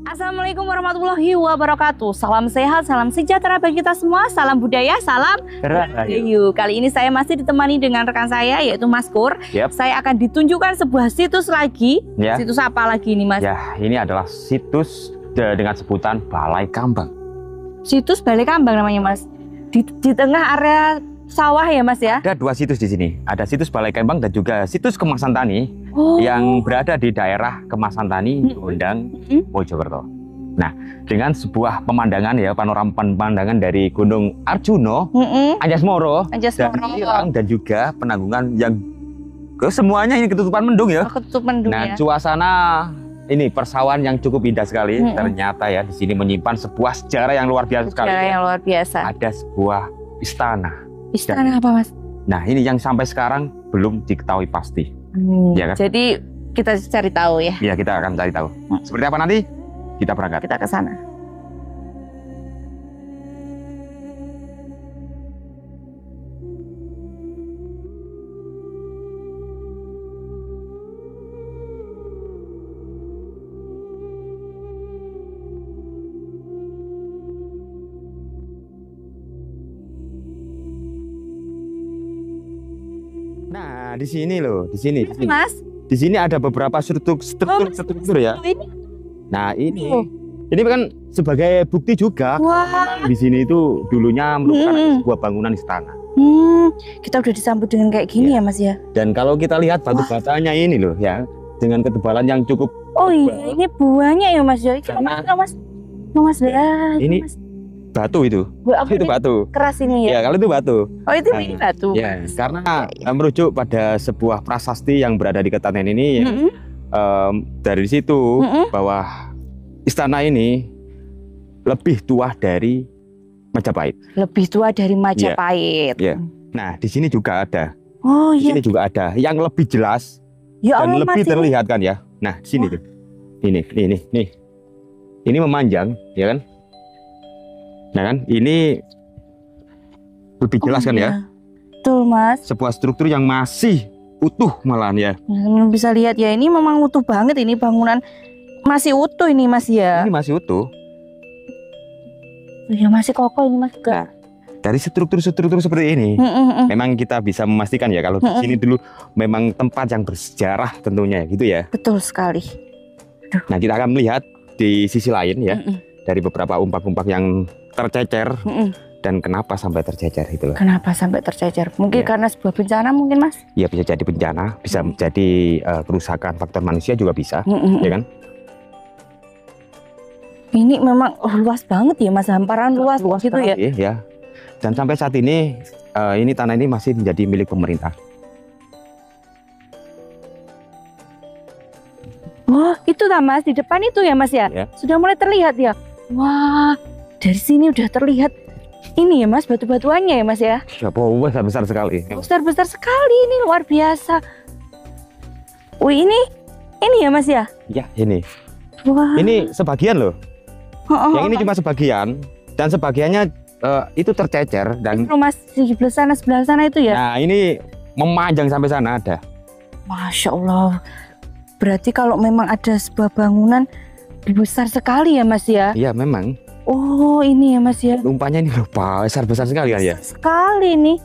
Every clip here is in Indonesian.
Assalamualaikum warahmatullahi wabarakatuh. Salam sehat, salam sejahtera bagi kita semua. Salam budaya, salam Rahayu. Kali ini saya masih ditemani dengan rekan saya yaitu Mas Kur. Saya akan ditunjukkan sebuah situs lagi. Situs apa lagi ini, Mas? Ya, ini adalah situs dengan sebutan Balai Kambang. Situs Balai Kambang namanya, Mas. Di tengah area sawah ya, Mas ya? Ada dua situs di sini. Ada situs Balai Kambang dan juga situs Kemasan Tani yang berada di daerah Kemasan Tani, Gondang, Mojokerto. Nah, dengan sebuah pemandangan ya, panorama pemandangan dari Gunung Arjuna, Anjas-Moro, dan juga Penanggungan yang semuanya ini ketutupan mendung ya. Nah, suasana ini persawahan yang cukup indah sekali. Ternyata ya di sini menyimpan sebuah sejarah yang luar biasa sekali. Sejarah yang luar biasa. Ada sebuah istana. Istana apa, Mas? Nah, ini yang sampai sekarang belum diketahui pasti. Ya kan? Jadi kita cari tahu ya. Iya, kita akan cari tahu. Seperti apa nanti? Kita berangkat. Kita ke sana. Nah, di sini loh, di sini. Mas, di sini ada beberapa struktur ya. Nah, ini kan sebagai bukti juga. Di sini itu dulunya merupakan sebuah bangunan istana. Kita udah disambut dengan kayak gini ya, Mas ya. Dan kalau kita lihat batu batanya ini loh ya, dengan ketebalan yang cukup. Oh iya, ini buahnya ya, Mas ya. Ini batu itu batu keras ini ya. Ya, kalau itu batu. Oh, itu ini batu. Ya, karena merujuk pada sebuah prasasti yang berada di Ketanen ini. Dari situ bahwa istana ini lebih tua dari Majapahit. Lebih tua dari Majapahit. Nah, di sini juga ada. Oh iya. Di sini juga ada yang lebih jelas dan lebih terlihat kan ya. Nah, di sini tuh. Ini memanjang, ya kan? Nah kan, ini lebih jelas kan ya? Betul, Mas. Sebuah struktur yang masih utuh malahan ya. Bisa lihat ya, ini memang utuh banget ini bangunan. Masih utuh ini, Mas ya. Ini masih utuh. Ya masih kokoh ini, Mas juga. Dari struktur-struktur seperti ini, memang kita bisa memastikan ya kalau di sini dulu memang tempat yang bersejarah tentunya gitu ya. Betul sekali. Nah, kita akan melihat di sisi lain ya, dari beberapa umpak-umpak yang tercecer. Dan kenapa sampai tercecer itu loh? Kenapa sampai tercecer? Mungkin karena sebuah bencana mungkin, Mas? Iya, bisa jadi bencana, bisa menjadi kerusakan faktor manusia juga bisa, ya kan? Ini memang luas banget ya, Mas, hamparan luas gitu ya. Iya. Dan sampai saat ini tanah ini masih menjadi milik pemerintah. Wah, itu lah, Mas, di depan itu ya, Mas ya. Sudah mulai terlihat ya. Wah, dari sini udah terlihat ini ya, Mas, batu-batuannya ya, Mas ya. Besar sekali. Besar sekali, ini luar biasa. Wih, ini ya, Mas ya. Ya, ini. Wah. Ini sebagian loh. Yang ini cuma sebagian dan sebagiannya itu tercecer dan rumah sebelah sana itu ya. Nah, ini memanjang sampai sana ada. Masya Allah. Berarti kalau memang ada sebuah bangunan besar sekali ya, Mas ya. Iya, memang. Oh, ini ya, Mas ya. Umpanya ini loh, besar sekali kan ya. Sekali nih.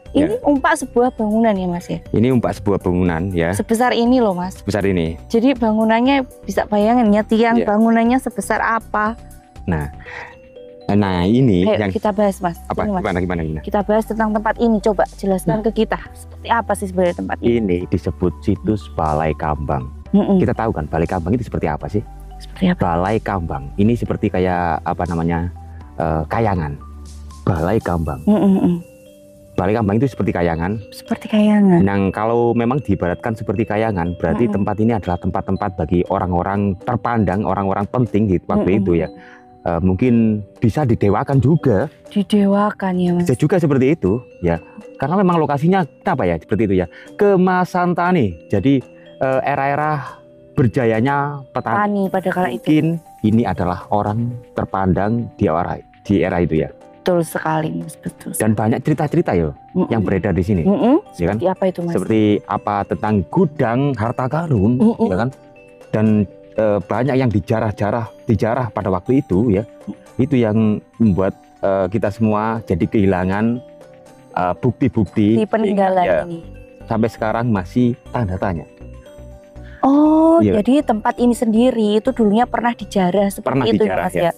Ini umpak sebuah bangunan ya, Mas ya. Ini umpak sebuah bangunan ya. Sebesar ini loh, Mas. Sebesar ini. Jadi bangunannya bisa bayangin ya, tiang bangunannya sebesar apa. Nah ini yang kita bahas, Mas. Apa? Ini, Mas. Gimana? Kita bahas tentang tempat ini. Coba jelaskan ke kita. Seperti apa sih sebenarnya tempat ini? Ini disebut situs Balai Kambang. Kita tahu kan Balai Kambang itu seperti apa sih? Seperti apa? Balai Kambang. Ini seperti kayak apa namanya? Kayangan. Balai Kambang. Balai Kambang itu seperti kayangan. Seperti kayangan. Nah, kalau memang diibaratkan seperti kayangan, berarti tempat ini adalah tempat-tempat bagi orang-orang terpandang, orang-orang penting di waktu itu ya. Mungkin bisa didewakan juga. Didewakan ya, Mas. Bisa juga seperti itu ya. Karena memang lokasinya apa ya? Seperti itu ya. Kemasan Tani. Jadi era-era berjayanya petani pada kala itu. Mungkin ini adalah orang terpandang di era itu ya. Betul sekali, Mas, betul. Dan banyak cerita-cerita ya yang beredar di sini. Ya kan? Seperti apa itu, Mas? Seperti apa tentang gudang harta karun, ya kan? Dan banyak yang dijarah pada waktu itu ya. Itu yang membuat kita semua jadi kehilangan bukti-bukti di peninggalan ya, ini. sampai sekarang masih tanda tanya. Oh, Iya. jadi tempat ini sendiri itu dulunya pernah dijarah seperti Pernah itu dijarah, ya Mas ya. ya.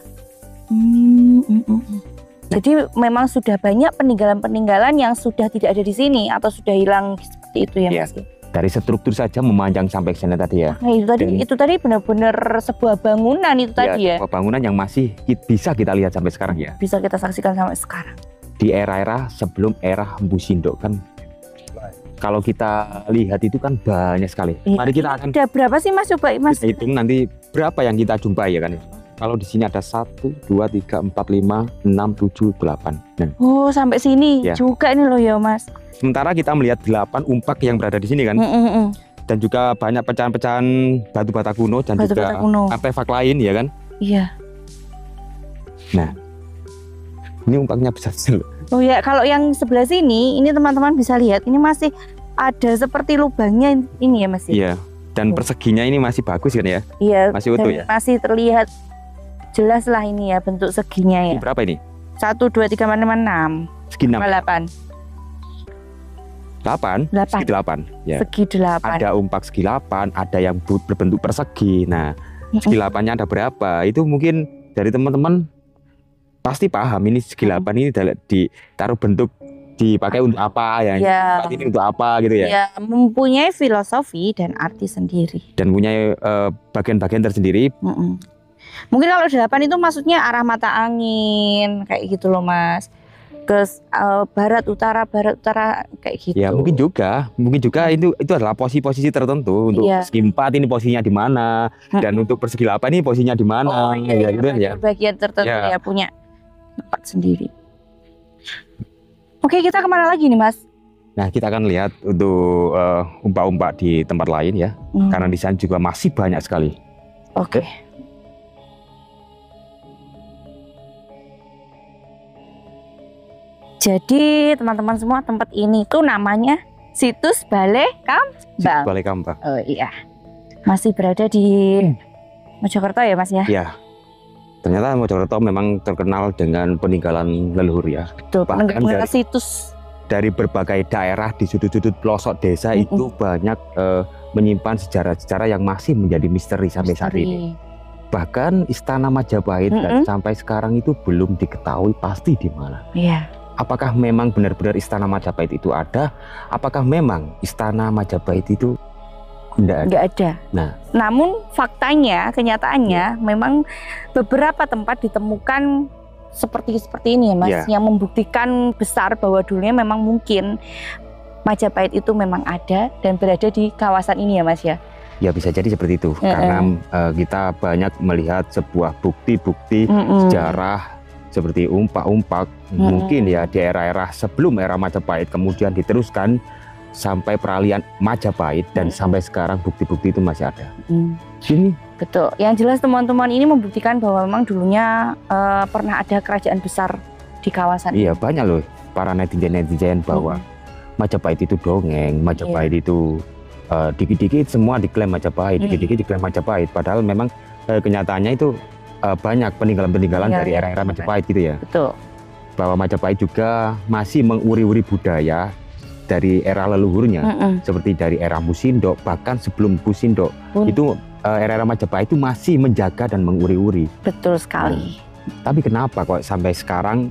Jadi memang sudah banyak peninggalan-peninggalan yang sudah tidak ada di sini atau sudah hilang seperti itu ya Iya. Mas. Dari struktur saja memanjang sampai ke sana tadi ya. Nah, itu tadi benar-benar sebuah bangunan itu tadi ya. Sebuah bangunan yang masih bisa kita lihat sampai sekarang ya. Bisa kita saksikan sampai sekarang. Di era-era sebelum era Empu Sindok kan, kalau kita lihat itu kan banyak sekali. Iya. Mari kita akan Ada berapa sih Mas? Coba Mas. kita hitung nanti berapa yang kita jumpai ya kan. Kalau di sini ada 1, 2, 3, 4, 5, 6, 7, 8. Nah, Oh, sampai sini Ya. juga ini loh ya Mas. sementara kita melihat 8 umpak yang berada di sini kan, dan juga banyak pecahan-pecahan batu bata kuno dan Batu juga bata kuno. artefak lain ya kan. Iya. Ini umpaknya besar sekali. Oh ya, kalau yang sebelah sini, ini teman-teman bisa lihat, ini masih ada seperti lubangnya ini ya Mas. Iya. Dan perseginya ini masih bagus kan ya? Iya. Masih utuh dan ya? masih terlihat jelas lah ini ya bentuk seginya Ini ya. berapa ini? 1, 2, 3, 4, 5, 6, Segi 6. 8. 8? 8. Segi 8. Ya. Segi 8. Ada umpak segi 8, ada yang berbentuk persegi. Nah, segi 8-nya ada berapa? Itu mungkin dari teman-teman pasti paham ini segi 8 ini ditaruh bentuk dipakai untuk apa ya? Ya. Tempat ini untuk apa gitu ya? Ya, mempunyai filosofi dan arti sendiri. Dan punya bagian-bagian tersendiri. Mungkin kalau 8 itu maksudnya arah mata angin kayak gitu loh Mas. Ke barat utara kayak gitu. Ya mungkin juga itu adalah posisi tertentu. Untuk Iya. segi 4 ini posisinya di mana, dan untuk persegi 8 ini posisinya di mana, ya gitu ya. Bagian tertentu Ya. ya punya tempat sendiri. Oke, kita kemana lagi nih Mas? Nah, kita akan lihat untuk umpak-umpak di tempat lain ya, karena di sana juga masih banyak sekali. Oke. Jadi teman-teman semua, tempat ini tuh namanya Situs Balai Kambang. Balai Kambang. Oh iya, masih berada di Mojokerto ya Mas ya? Ya, ternyata Mojokerto memang terkenal dengan peninggalan leluhur ya. Betul, Bahkan peninggalan dari- situs. Dari berbagai daerah di sudut-sudut pelosok desa itu banyak menyimpan sejarah-sejarah yang masih menjadi misteri sampai saat ini. Bahkan Istana Majapahit dan sampai sekarang itu belum diketahui pasti di mana. Iya. Apakah memang benar-benar Istana Majapahit itu ada? Apakah memang Istana Majapahit itu tidak ada? Nggak ada. Nah. Namun faktanya, kenyataannya memang beberapa tempat ditemukan seperti ini ya Mas, yang membuktikan besar bahwa dulunya memang mungkin Majapahit itu memang ada dan berada di kawasan ini ya Mas ya. Ya bisa jadi seperti itu, karena kita banyak melihat sebuah bukti-bukti sejarah seperti umpak-umpak mungkin ya di era-era sebelum era Majapahit, kemudian diteruskan sampai peralihan Majapahit dan sampai sekarang bukti-bukti itu masih ada. Sini. Betul. Yang jelas teman-teman ini membuktikan bahwa memang dulunya pernah ada kerajaan besar di kawasan. Iya, banyak loh para netizen bahwa Majapahit itu dongeng, Majapahit itu dikit-dikit semua diklaim Majapahit, dikit-dikit diklaim Majapahit. Padahal memang kenyataannya itu banyak peninggalan-peninggalan dari era-era Majapahit gitu ya. Betul. Bahwa Majapahit juga masih menguri-uri budaya dari era leluhurnya, seperti dari era Empu Sindok, bahkan sebelum Empu Sindok itu era-era Majapahit itu masih menjaga dan menguri-uri. Betul sekali. Tapi kenapa kok sampai sekarang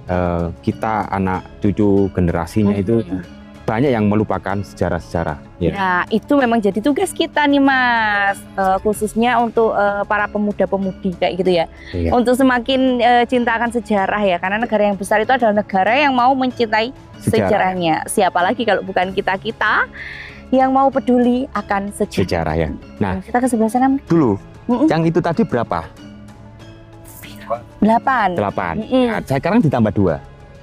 kita anak cucu generasinya itu banyak yang melupakan sejarah-sejarah? Ya. Nah, itu memang jadi tugas kita nih Mas, khususnya untuk para pemuda-pemudi kayak gitu ya. Iya. Untuk semakin cinta akan sejarah ya, karena negara yang besar itu adalah negara yang mau mencintai sejarahnya. Siapa lagi kalau bukan kita-kita yang mau peduli akan sejarah. Sejarah ya. Nah, kita ke sebelah sana dulu yang itu tadi berapa? 8. 8. Nah, sekarang ditambah 2.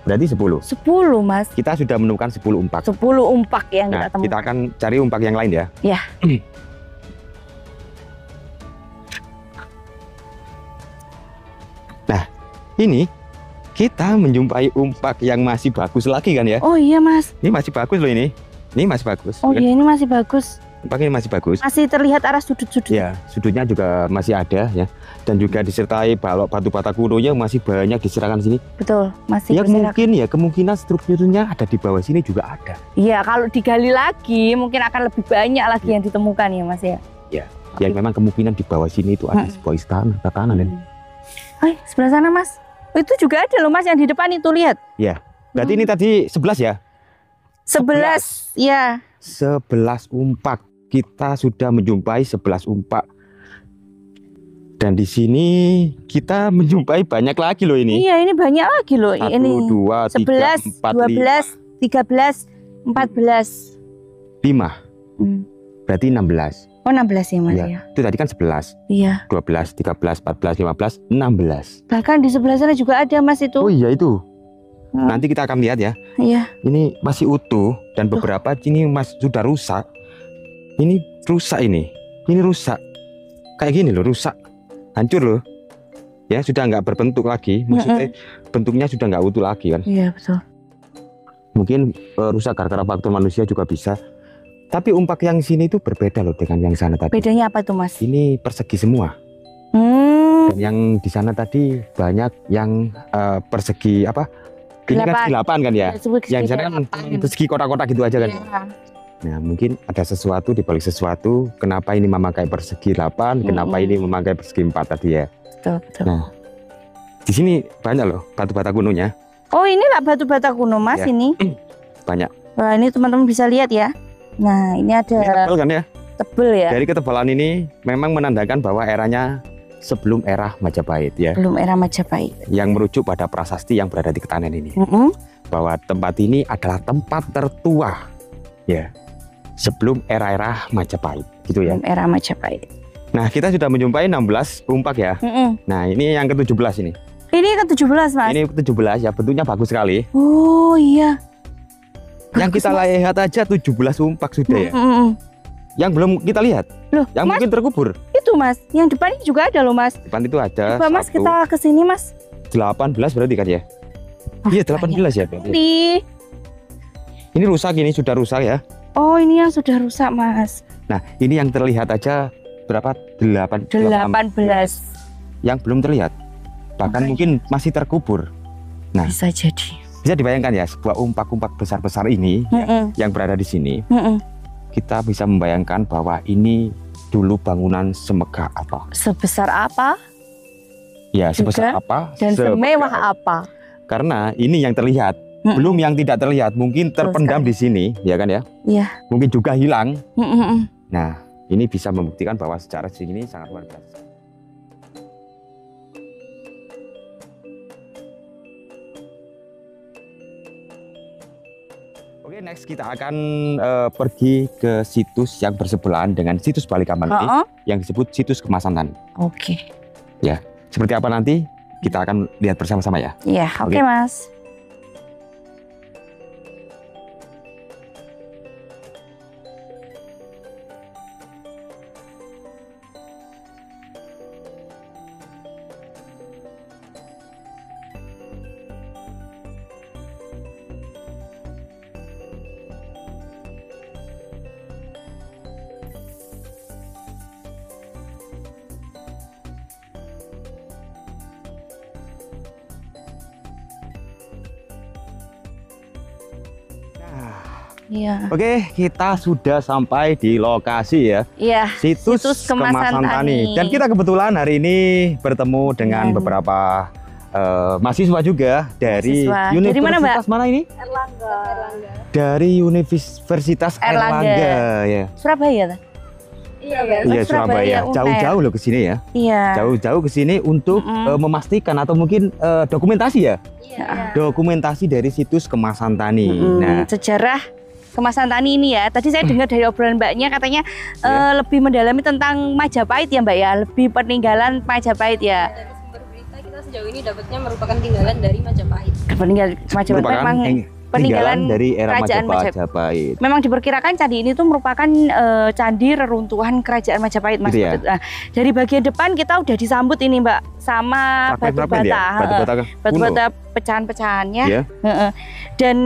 Berarti 10. 10 Mas. Kita sudah menemukan 10 umpak. 10 umpak yang Nah, kita temukan. kita akan cari umpak yang lain ya. Ya. Nah, ini kita menjumpai umpak yang masih bagus lagi kan ya. Oh iya Mas. Ini masih bagus loh ini. Ini masih bagus. Oh iya, ini masih bagus. Umpaknya masih bagus. Masih terlihat arah sudut-sudut. Ya, sudutnya juga masih ada ya. Dan juga disertai balok batu bata kunonya masih banyak diserahkan sini. Betul, masih Ya berserakan. mungkin ya kemungkinan strukturnya ada di bawah sini juga ada. Iya, kalau digali lagi mungkin akan lebih banyak lagi yang ditemukan ya Mas ya. Ya, yang memang kemungkinan di bawah sini itu ada sebuah istana tatanan. Sebelah sana Mas. Itu juga ada loh Mas yang di depan itu, lihat. Ya, berarti ini tadi 11 ya? 11 ya. 11 umpak. Kita sudah menjumpai 11 umpak. Dan di sini kita menjumpai banyak lagi loh ini. Iya, ini banyak lagi loh. 1, Ini 2, 3, 11, 4, 12, 13, 14. 5. Berarti 16. Oh, 16 ya Mas Ya, ya. itu tadi kan 11, Iya. 12, 13, 14, 15, 16. Bahkan di sebelah sana juga ada Mas itu. Oh iya itu. Hmm. Nanti kita akan lihat ya. Iya. Ini masih utuh dan beberapa ini sudah rusak. Ini rusak ini. Ini rusak. Kayak gini loh, rusak. Hancur loh. Ya, sudah nggak berbentuk lagi. Maksudnya bentuknya sudah nggak utuh lagi kan. Iya, betul. Mungkin rusak gara-gara faktor manusia juga bisa. Tapi umpak yang sini itu berbeda loh dengan yang sana tadi. Bedanya apa tuh Mas? Ini persegi semua. Dan yang di sana tadi banyak yang persegi apa? Ini kan persegi 8 kan ya? Yang di sana kan persegi kotak-kotak gitu aja kan? Iya. Nah, mungkin ada sesuatu di balik sesuatu. Kenapa ini memakai persegi 8? Kenapa ini memakai persegi 4 tadi ya? Betul, betul. Nah, di sini banyak loh batu-bata kunonya. Oh, ini lah batu bata kuno Mas Ya. ini. Banyak. Wah, ini teman-teman bisa lihat ya. Nah, ini ada Ini tebal kan ya? tebel ya. Dari ketebalan ini memang menandakan bahwa eranya sebelum era Majapahit ya. Belum era Majapahit. Yang merujuk pada prasasti yang berada di Ketanen ini. Bahwa tempat ini adalah tempat tertua ya. Sebelum era-era Majapahit gitu ya. Belum era Majapahit. Nah, kita sudah menjumpai 16 umpak ya. Nah, ini yang ke-17 ini. Ini kan 17 Mas. Ini ke-17 ya, bentuknya bagus sekali. Oh iya. Yang kita lihat aja 17 umpak sudah ya. Yang belum kita lihat. Loh, Yang Mas, mungkin terkubur. itu Mas, yang depan ini juga ada loh Mas. Depan itu ada. Coba Mas 1, kita ke sini Mas. 18 berarti kan ya? Iya, 18 ya berarti. Ini rusak, ini sudah rusak ya. Oh, ini yang sudah rusak Mas. Nah, ini yang terlihat aja berapa? 18. Yang belum terlihat. Bahkan mungkin masih terkubur. Nah, bisa jadi. bisa dibayangkan ya, sebuah umpak-umpak besar-besar ini yang berada di sini. Kita bisa membayangkan bahwa ini dulu bangunan semegah apa? Sebesar apa? Ya, sebesar Juga, apa? Dan semewah apa? Karena ini yang terlihat, belum yang tidak terlihat. Mungkin terpendam di sini, ya kan ya? Iya. Mungkin juga hilang. Nah, ini bisa membuktikan bahwa sejarah sini sangat luar biasa. Oke, next kita akan pergi ke situs yang bersebelahan dengan situs Balikpapan yang disebut situs Kemasan Tani. Oke. Ya, seperti apa nanti kita akan lihat bersama-sama ya. Iya, oke Mas. Iya. Oke, kita sudah sampai di lokasi ya. Iya. Situs Kemasan Tani. Dan kita kebetulan hari ini bertemu dengan beberapa mahasiswa juga dari Universitas mana ini? Erlangga. Dari Universitas Erlangga ya. Surabaya. Iya, Surabaya. Jauh-jauh loh ke sini ya. Iya. Jauh-jauh ke sini untuk memastikan atau mungkin dokumentasi ya. Iya. Dokumentasi dari situs Kemasan Tani. Nah, sejarah Kemasan Tani ini ya. Tadi saya dengar dari obrolan Mbaknya katanya lebih mendalami tentang Majapahit ya Mbak ya. Lebih peninggalan Majapahit ya. Dari sumber berita kita sejauh ini dapatnya merupakan tinggalan dari Majapahit. Majapahit memang peninggalan dari era kerajaan Majapahit. Memang diperkirakan candi ini tuh merupakan candi reruntuhan kerajaan Majapahit Mas. Gitu ya? Nah, dari bagian depan kita udah disambut ini Mbak sama batu bata. Batu bata Batu bata pecahan-pecahannya. Iya. Dan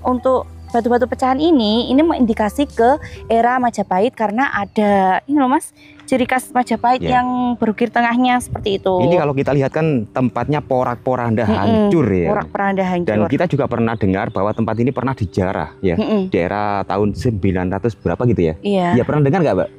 untuk batu-batu pecahan ini mengindikasi ke era Majapahit karena ada ini loh Mas, ciri khas Majapahit yang berukir tengahnya seperti itu. Ini kalau kita lihat kan tempatnya porak-poranda hancur ya. Porak-poranda hancur. Dan kita juga pernah dengar bahwa tempat ini pernah dijarah ya. Di era tahun 900 berapa gitu ya. Ya pernah dengar nggak Mbak?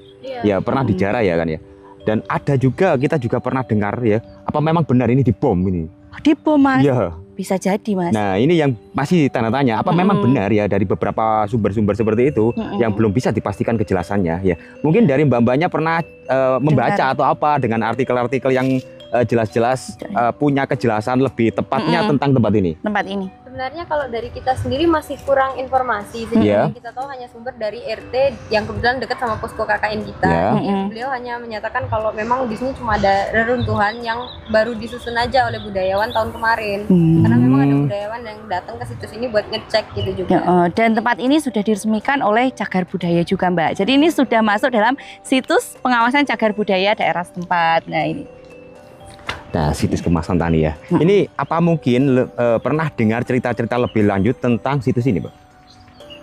Ya pernah dijarah ya kan ya. Dan ada juga, kita juga pernah dengar ya, apa memang benar ini dibom ini? Dibom Mas? Iya. Bisa jadi Mas. Nah ini yang masih tanda tanya, apa memang benar ya dari beberapa sumber-sumber seperti itu yang belum bisa dipastikan kejelasannya ya. Mungkin dari mbak-mbaknya pernah membaca atau apa dengan artikel-artikel yang jelas-jelas punya kejelasan lebih tepatnya tentang tempat ini. Tempat ini. Sebenarnya kalau dari kita sendiri masih kurang informasi, sehingga yang kita tahu hanya sumber dari RT yang kebetulan dekat sama posko KKN kita. Beliau hanya menyatakan kalau memang di sini cuma ada reruntuhan yang baru disusun aja oleh budayawan tahun kemarin. Karena memang ada budayawan yang datang ke situs ini buat ngecek gitu juga. Dan tempat ini sudah diresmikan oleh Cagar Budaya juga Mbak. Jadi ini sudah masuk dalam situs pengawasan cagar budaya daerah setempat. Nah ini. Nah, situs Kemasantani ya. Ini apa mungkin pernah dengar cerita-cerita lebih lanjut tentang situs ini, Mbak?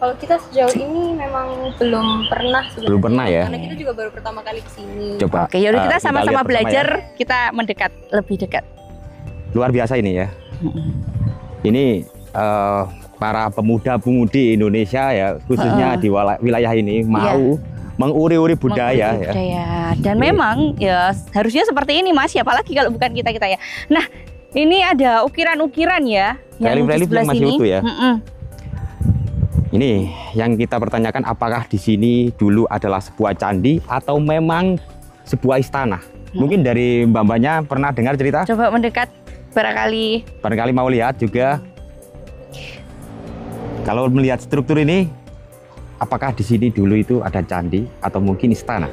Kalau kita sejauh ini memang belum pernah sebenarnya. Belum pernah ya. Karena kita juga baru pertama kali kesini. Coba. Oke, yaudah kita sama-sama belajar, kita mendekat, lebih dekat. Luar biasa ini ya. Ini para pemuda-pemudi Indonesia ya, khususnya di wilayah ini mau menguri-uri budaya, ya. Dan memang ya harusnya seperti ini Mas, apalagi kalau bukan kita-kita ya. Nah, ini ada ukiran-ukiran ya yang di sebelah masih sini. utuh ya. Ini yang kita pertanyakan, apakah di sini dulu adalah sebuah candi atau memang sebuah istana? Mungkin dari mbak-mbaknya pernah dengar cerita? Coba mendekat barangkali mau lihat juga. Kalau melihat struktur ini, apakah di sini dulu itu ada candi atau mungkin istana?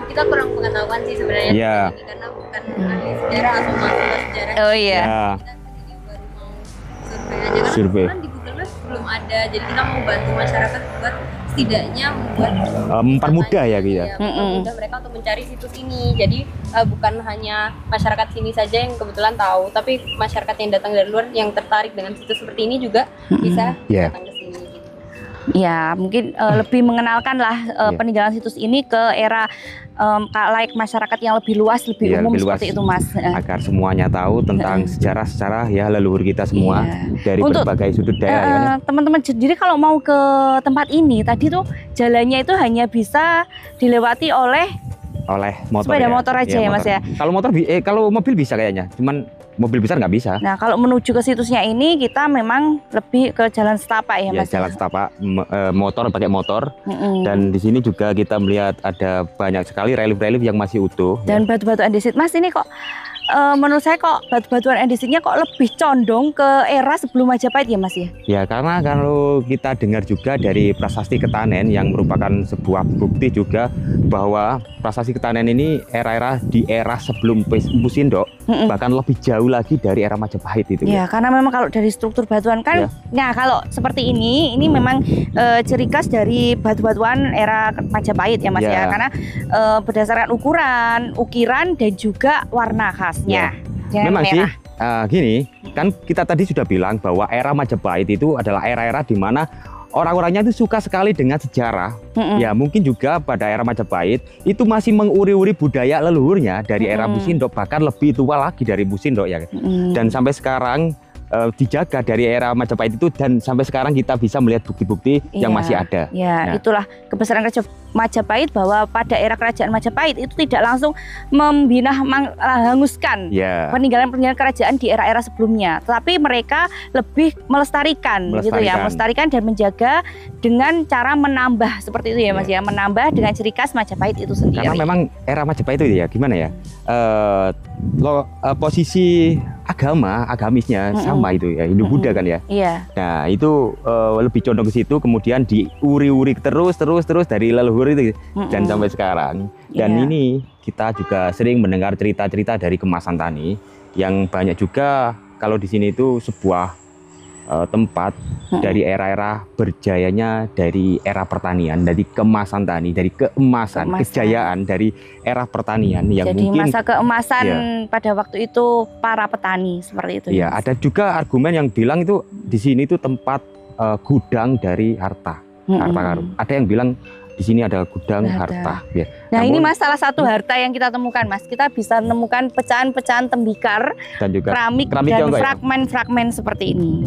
Kita kurang pengetahuan sih sebenarnya. Iya. Karena bukan ahli sejarah atau mahasiswa sejarah. Oh iya. Kita kesini baru mau survei aja. Karena di Google Maps belum ada. Jadi kita mau bantu masyarakat buat setidaknya membuat mempermudah ya gitu ya. Mempermudah mereka untuk mencari situs ini. Jadi bukan hanya masyarakat sini saja yang kebetulan tahu, tapi masyarakat yang datang dari luar yang tertarik dengan situs seperti ini juga bisa datang ke sini. Ya, mungkin lebih mengenalkan lah peninggalan situs ini ke era layak masyarakat yang lebih luas, lebih umum lebih seperti itu Mas. Agar semuanya tahu tentang sejarah-sejarah ya leluhur kita semua dari berbagai sudut daerah. Teman-teman sendiri kalau mau ke tempat ini, tadi tuh jalannya itu hanya bisa dilewati oleh motor, sepeda motor aja ya Mas ya. Kalau motor, kalau mobil bisa kayaknya, cuman mobil besar nggak bisa. Nah, kalau menuju ke situsnya ini kita memang lebih ke jalan setapak ya Mas. Jalan setapak, motor pakai motor. Dan di sini juga kita melihat ada banyak sekali relief-relief yang masih utuh. Dan batu-batu andesit Mas, ini kok menurut saya kok batu-batuan andesitnya kok lebih condong ke era sebelum Majapahit ya Mas ya? Ya, karena kalau kita dengar juga dari prasasti Ketanen yang merupakan sebuah bukti juga bahwa prasasti Ketanen ini di era sebelum Mpu Sindok, bahkan lebih jauh lagi dari era Majapahit itu. Ya, karena memang kalau dari struktur batuan kan, nah kalau seperti ini memang ciri khas dari batu-batuan era Majapahit ya Mas ya, karena berdasarkan ukuran, ukiran dan juga warna khas. Memang sih gini kan, kita tadi sudah bilang bahwa era Majapahit itu adalah era-era di mana orang-orangnya itu suka sekali dengan sejarah. Ya mungkin juga pada era Majapahit itu masih menguri-uri budaya leluhurnya dari era Mpu Sindok, bahkan lebih tua lagi dari Mpu Sindok ya. Dan sampai sekarang dijaga dari era Majapahit itu, dan sampai sekarang kita bisa melihat bukti-bukti yang masih ada. Ya, itulah kebesaran Majapahit, bahwa pada era kerajaan Majapahit itu tidak langsung membina menghanguskan peninggalan-peninggalan kerajaan di era-era sebelumnya, tetapi mereka lebih melestarikan gitu ya, melestarikan dan menjaga dengan cara menambah seperti itu ya Mas ya, menambah dengan ciri khas Majapahit itu sendiri. Karena memang era Majapahit itu ya gimana ya, posisi agamisnya sama itu ya, Hindu Buddha kan ya. Nah itu lebih condong ke situ, kemudian diuri-uri terus dari leluhur itu dan sampai sekarang. Dan ini kita juga sering mendengar cerita-cerita dari Kemasantani yang banyak juga. Kalau di sini itu sebuah tempat dari era-era berjayanya dari era pertanian, dari Kemasantani, dari keemasan, kejayaan dari era pertanian yang jadi mungkin masa keemasan pada waktu itu para petani seperti itu. Ya, ada juga argumen yang bilang itu di sini itu tempat gudang dari harta karun. Ada yang bilang di sini ada gudang harta. Ya. Nah, ini Mas, salah satu harta yang kita temukan, Mas. Kita bisa menemukan pecahan-pecahan tembikar, dan juga keramik dan fragmen-fragmen seperti ini.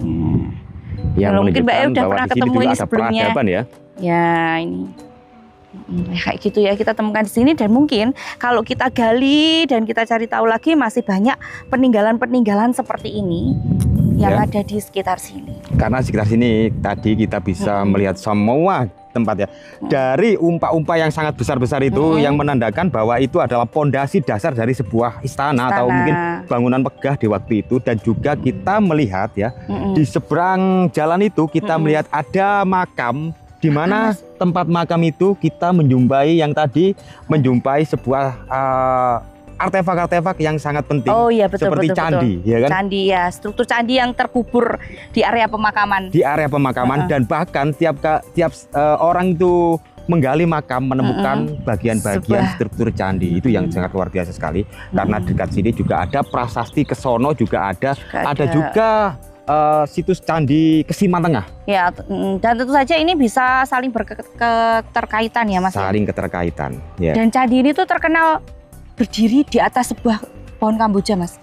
Yang mungkin Mbak udah pernah ketemu ini sebelumnya. Ya. Ya, ini. Kayak gitu ya, kita temukan di sini, dan mungkin kalau kita gali dan kita cari tahu lagi masih banyak peninggalan-peninggalan seperti ini yang ada di sekitar sini. Karena sekitar sini tadi kita bisa melihat semua tempat ya. Dari umpa-umpa yang sangat besar-besar itu yang menandakan bahwa itu adalah pondasi dasar dari sebuah istana atau mungkin bangunan megah di waktu itu. Dan juga kita melihat ya, di seberang jalan itu kita melihat ada makam, di mana tempat makam itu kita menjumpai yang tadi menjumpai sebuah artefak-artefak yang sangat penting. Oh iya, betul, seperti betul, candi, betul. Ya kan? Candi ya, struktur candi yang terkubur di area pemakaman. Di area pemakaman dan bahkan tiap orang itu menggali makam menemukan bagian-bagian struktur candi itu yang sangat luar biasa sekali. Karena dekat sini juga ada prasasti Kesono juga ada juga situs candi Kesiman Tengah. Ya, dan tentu saja ini bisa saling berketerkaitan ya, Mas. Saling keterkaitan. Ya. Dan candi ini tuh terkenal berdiri di atas sebuah pohon kamboja, Mas.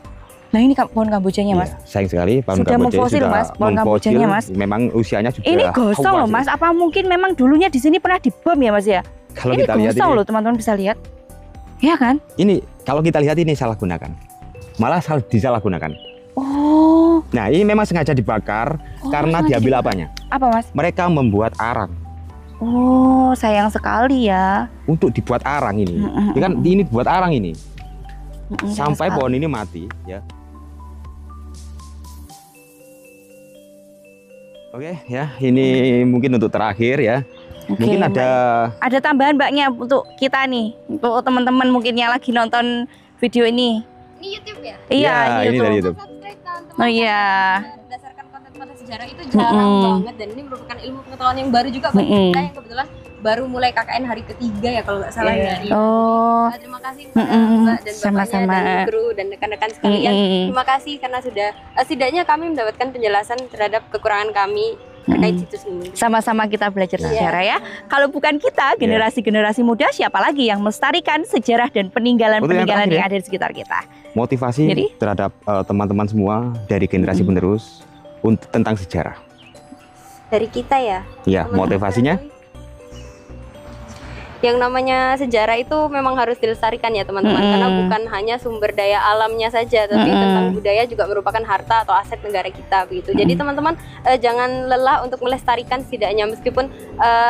Nah, ini pohon kambojanya, Mas. Sayang sekali pohon sudah memfosil, Mas. Pohon kambojanya, Mas. Memang usianya sudah. Ini gosong loh, Mas. Apa mungkin memang dulunya di sini pernah dibom ya, Mas ya? Kalau ini kita lihat gosong loh, teman-teman bisa lihat. Ya kan? Ini kalau kita lihat ini salah gunakan. Malah disalahgunakan. Oh. Nah, ini memang sengaja dibakar karena diambil apanya? Apa, Mas? Mereka membuat arang. Oh, sayang sekali ya. Untuk dibuat arang ini. Ya kan ini buat arang ini. Sampai pohon ini mati ya. Oke ya, ini mungkin untuk terakhir ya. Mungkin ada tambahan Mbaknya untuk kita nih, untuk teman-teman mungkin yang lagi nonton video ini. Ini YouTube ya? Iya, ini dari YouTube. Oh iya. Berdasarkan konten-konten sejarah itu jarang banget, dan ini merupakan ilmu pengetahuan yang baru juga bagi kita yang kebetulan baru mulai KKN hari ketiga ya kalau nggak salah ya. Oh. Terima kasih Mbak dan bapaknya dan guru dan rekan-rekan sekalian. Terima kasih karena sudah setidaknya kami mendapatkan penjelasan terhadap kekurangan kami terkait situs ini. Sama-sama kita belajar sejarah ya. Kalau bukan kita, generasi-generasi muda, siapa lagi yang melestarikan sejarah dan peninggalan-peninggalan yang ada di sekitar kita. Motivasi terhadap teman-teman semua dari generasi penerus untuk tentang sejarah. Dari kita ya? Iya, motivasinya? Yang namanya sejarah itu memang harus dilestarikan ya teman-teman, karena bukan hanya sumber daya alamnya saja, tapi tentang budaya juga merupakan harta atau aset negara kita begitu. Jadi teman-teman jangan lelah untuk melestarikan setidaknya, meskipun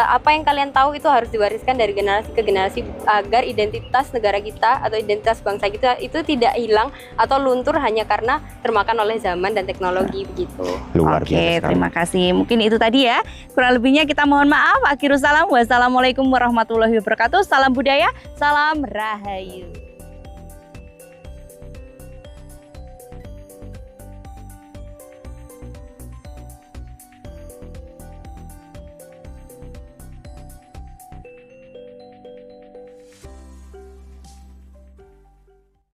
apa yang kalian tahu itu harus diwariskan dari generasi ke generasi agar identitas negara kita atau identitas bangsa kita itu tidak hilang atau luntur hanya karena termakan oleh zaman dan teknologi begitu. Luar biasa. Terima kasih. Mungkin itu tadi ya. Kurang lebihnya kita mohon maaf. Akhirus salam. Wassalamualaikum warahmatullahi wabarakatuh. Salam budaya, salam rahayu.